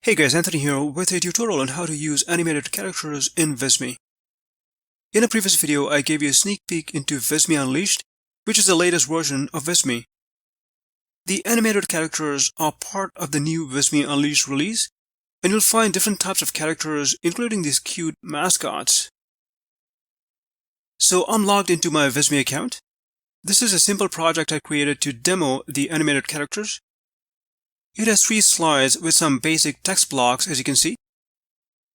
Hey guys, Anthony here with a tutorial on how to use animated characters in Visme. In a previous video, I gave you a sneak peek into Visme Unleashed, which is the latest version of Visme. The animated characters are part of the new Visme Unleashed release, and you'll find different types of characters, including these cute mascots. So I'm logged into my Visme account. This is a simple project I created to demo the animated characters. It has 3 slides with some basic text blocks, as you can see.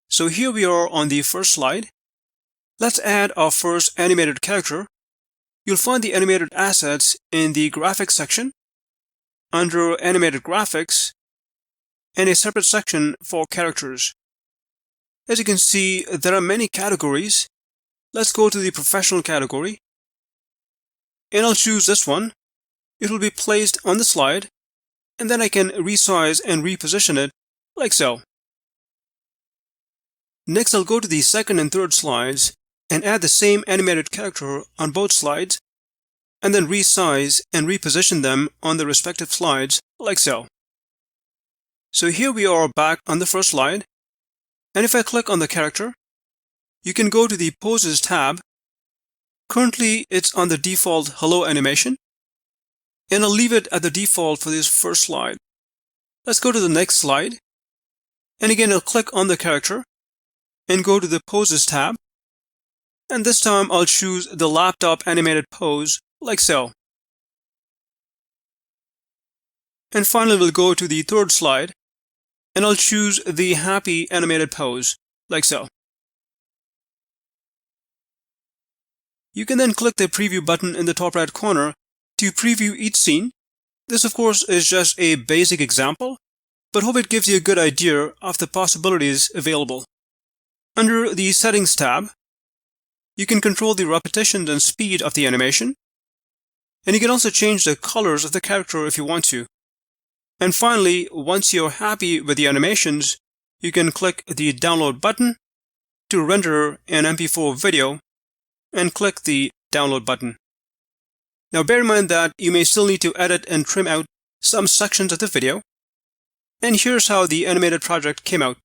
So here we are on the first slide. Let's add our first animated character. You'll find the animated assets in the graphics section, under animated graphics, and a separate section for characters. As you can see, there are many categories. Let's go to the professional category, and I'll choose this one. It will be placed on the slide, and then I can resize and reposition it like so. Next, I'll go to the second and third slides and add the same animated character on both slides, and then resize and reposition them on the respective slides like so. So here we are back on the first slide, and if I click on the character, you can go to the Poses tab. Currently, it's on the default Hello animation, and I'll leave it at the default for this first slide. Let's go to the next slide, and again I'll click on the character and go to the Poses tab, and this time I'll choose the laptop animated pose like so. And finally we'll go to the third slide, and I'll choose the happy animated pose like so. You can then click the preview button in the top right corner to preview each scene. This of course is just a basic example, but hope it gives you a good idea of the possibilities available. Under the Settings tab, you can control the repetition and speed of the animation, and you can also change the colors of the character if you want to. And finally, once you're happy with the animations, you can click the Download button to render an MP4 video, and click the Download button. Now bear in mind that you may still need to edit and trim out some sections of the video. And here's how the animated project came out.